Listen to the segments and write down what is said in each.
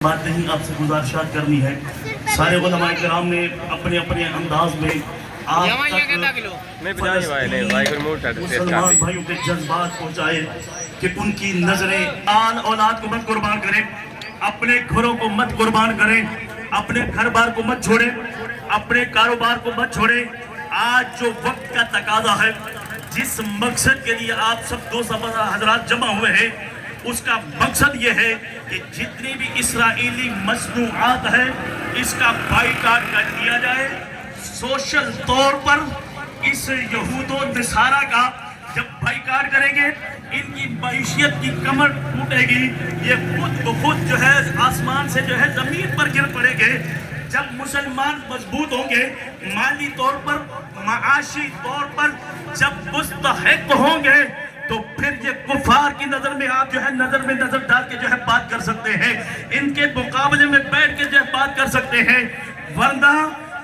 बात नहीं आपसे गुजारिशात करनी है। सारे उलमाए किराम ने अपने अपने अंदाज में आप मुसलमान भाइयों के जज्बात पहुंचाए कि उनकी नजरें आन औलाद को मत कुर्बान करें, अपने घरों को मत कुर्बान करें, अपने घर बार को मत छोड़ें, अपने कारोबार को मत छोड़ें। आज जो वक्त का तकाजा है, जिस मकसद के लिए आप सब दो हजरात जमा हुए हैं, उसका मकसद ये है कि जितनी भी इस्राएली मसनूआत है इसका बाइकाट कर दिया जाए। सोशल तौर पर इस यहूदो नसारा का जब बाइकाट करेंगे, इनकी मईशियत की कमर टूटेगी, ये खुद ब खुद जो है आसमान से जो है जमीन पर गिर पड़ेंगे। जब मुसलमान मजबूत होंगे, माली तौर पर, माशी तौर पर जब मुस्तहिक होंगे, तो फिर ये कुफार की नजर में आप जो है नजर में नजर डाल के जो है बात कर सकते हैं, इनके मुकाबले में बैठ के जो है बात कर सकते हैं। वरना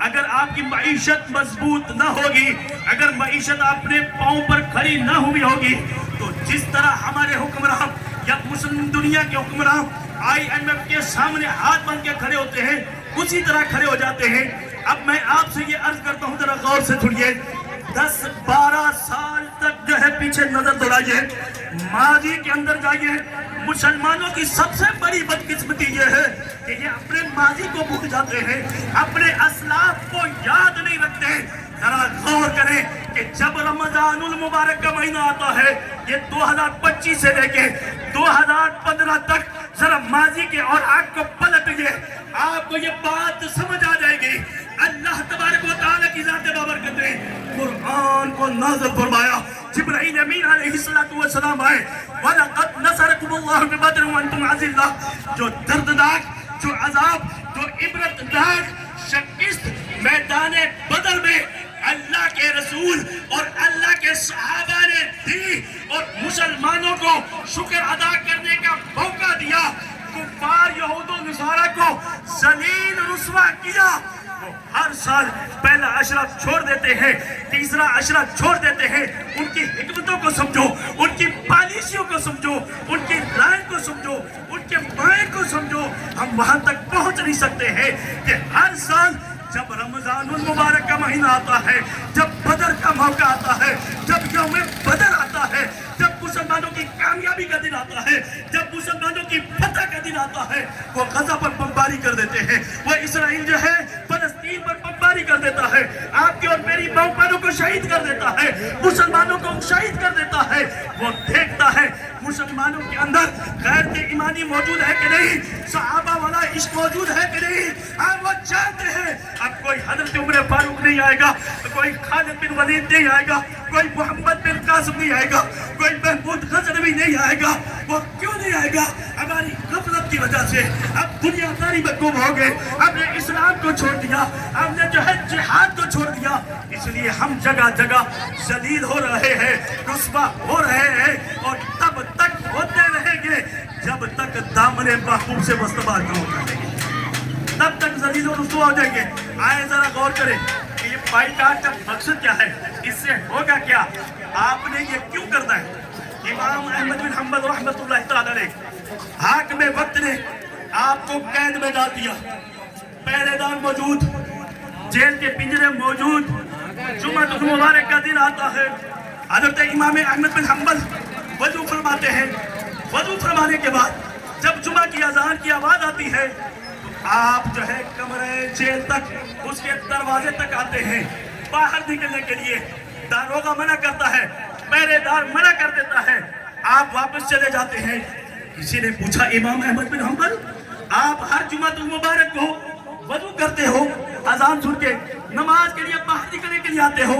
अगर आपकी मईशत मजबूत ना होगी, अगर मईशत अपने पांव पर खड़ी ना हुई होगी, तो जिस तरह हमारे हुक्मरान या मुस्लिम दुनिया के हुक्मरान IMF के सामने हाथ बांध के खड़े होते हैं, उसी तरह खड़े हो जाते हैं। अब मैं आपसे ये अर्ज करता हूँ, जरा गौर से सुनिए। 10-12 साल तक जो है पीछे नजर दौड़ाइए, माजी के अंदर जाइए। मुसलमानों की सबसे बड़ी बदकिस्मती ये है कि ये अपने माजी को भूल जाते हैं, अपने असलाफ को याद नहीं रखते। जरा गौर करें कि जब रमजानुल मुबारक का महीना आता है, ये 2025 से लेके 2015 तक, जरा माजी के और आग को पलटिए, आपको ये बात समझ आ जाएगी। अल्लाह तबारक व तआला की जात बाबरकत ने कुरान को नाज़िल फरमाया। जिब्राइल अमीन अलैहिस्सलातु वस्सलाम आए, वलक़द नसरकुमुल्लाहु बिबद्र व अंतुम अज़िल्ला। जो दर्दनाक, जो अजाब, जो इबरतनाक शिकस्त मैदाने बदर में अल्लाह के रसूल और अल्लाह के सहाबा ने दी और मुसलमानों को शुक्र अदा करने का मौका दिया। कुफार यहूदो नसारा को जलील रुस्वा किया। वो हर साल पहला अशरा छोड़ देते हैं, तीसरा अशरा छोड़ देते हैं। उनकी हिकमतों को समझो, उनकी पॉलिसियों को समझो, उनकी लाइन को समझो, उनके माइंड को समझो। हम वहां तक पहुंच नहीं सकते हैं कि हर साल जब रमजानुल मुबारक का महीना आता है, जब बदर का मौका आता है, जब यौम बदर आता है, जब मुसलमानों की कामयाबी का दिन आता है, जब मुसलमानों की फतह का दिन आता है, वो गजा पर बमबारी कर देते हैं, वो इसराइल जो है फलस्तीन पर बमबारी कर देता है, आपके और मेरी बहनों को शहीद कर देता है, मुसलमानों को शहीद कर देता है। वो देखता है मुसलमानों के अंदर गैरत ईमानी मौजूद है कि नहीं, सहाबा वाला इश्क मौजूद है कि नहीं। आप वो जानते हैं। अब कोई हजरत उमर फारूक नहीं आएगा, कोई खालिद बिन वलीद नहीं आएगा, कोई मोहम्मद बिन कासिम नहीं आएगा, कोई महमूद गजनवी नहीं आएगा। वो क्यों नहीं आएगा? हमारी गफलत की वजह से अब दुनियादारी में गुम हो गए, हमने इस्लाम को छोड़ दिया, हमने जो है जिहाद को छोड़ दिया। इसलिए हम जगह जगह जलील हो रहे हैं, रुस्वा हो रहे हैं, और तब तक होते रहेंगे जब तक दामने महबूब से बस्तबार न हो जाएंगे, तब तक जलील और रुस्वा हो जाएंगे। आए जरा गौर करें कि ये बाइकाट का मकसद क्या है, इससे होगा क्या, आपने ये क्यों करना है। इमाम अहमद बिन हंबल रहमतुल्लाह तआला ने हाकिम वक्त ने आपको कैद में डाल दिया, पहरेदार मौजूद, जेल के पिंजरे मौजूद। जुम्मतुल मुबारक का दिन आता है, हजरत इमाम अहमद बिन हंबल वजू फरमाते हैं। वजू फरमाने के बाद जब जुमा की अजान की आवाज आती है, तो आप जो है कमरे जेल तक, उसके दरवाजे तक आते हैं। बाहर निकलने के लिए दारोगा मना करता है, पहरेदार मना कर देता है, आप वापस चले जाते हैं। किसी ने पूछा, इमाम अहमद बिन हंबल, आप हर जुम्मतुल मुबारक को वजू करते हो, अजान सुन के नमाज के लिए बाहर निकलने के लिए आते हो,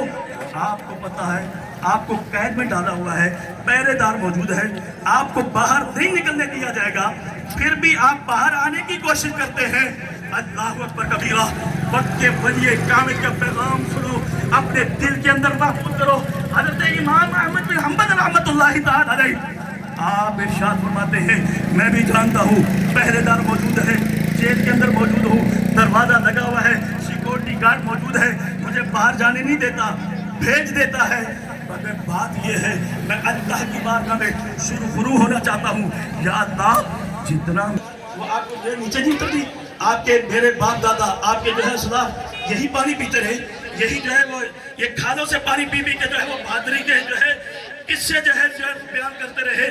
आपको पता है आपको कैद में डाला हुआ है, पहरेदार मौजूद है, आपको बाहर नहीं निकलने दिया जाएगा, फिर भी आप बाहर आने की कोशिश करते हैं। अल्लाहु अकबर कबीरा। वक्त के वलिए कामिल का पैगाम सुनो, अपने दिल के अंदर महफूज करो। हज़रत इमाम अहमद बिन हंबल रहमतुल्लाहि तआला अलैह आप इरशाद फरमाते हैं, मैं भी जानता हूँ पहरेदार मौजूद है, जेल के अंदर मौजूद हूँ, दरवाजा लगा हुआ है, सिक्योरिटी गार्ड मौजूद है, मुझे बाहर जाने नहीं देता, भेज देता है। मगर बात यह है, मैं अल्लाह की बारगाह में शुरू होना चाहता हूँ। या अल्लाह, जितना वो آپ کو جو ہے نیچے نہیں اترتی. آپ کے میرے باپ دادا آپ کے جو ہے سدا یہی پانی پیتے رہے, یہی جو ہے وہ یہ کھالوں سے پانی پی کے جو ہے وہ بہادری کے جو ہے قصے جو ہے بیان کرتے رہے.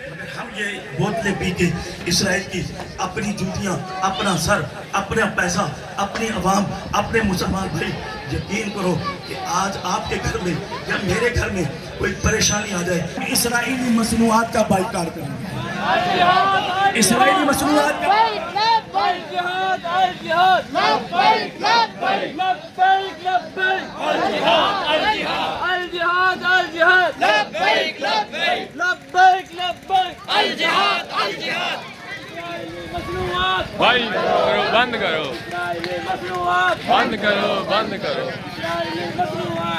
مگر ہم یہ بوتلیں پی کے اسرائیل کی اپنی جوتیاں, اپنا سر, اپنا پیسہ, اپنی عوام, اپنے مسلمان بھائی, یقین کرو کہ آج آپ کے گھر میں یا میرے گھر میں کوئی پریشانی آ جائے, اسرائیلی مصنوعات کا بائیکاٹ کریں گے. اسرائیلی مصنوعات کا الجهاد الجهاد لبيك لبيك لبيك لبيك الجهاد الجهاد الجهاد الجهاد لبيك لبيك لبيك لبيك الجهاد الجهاد مصنوعات بند کرو اسرائیلی مصنوعات بند کرو بند کرو اسرائیلی مصنوعات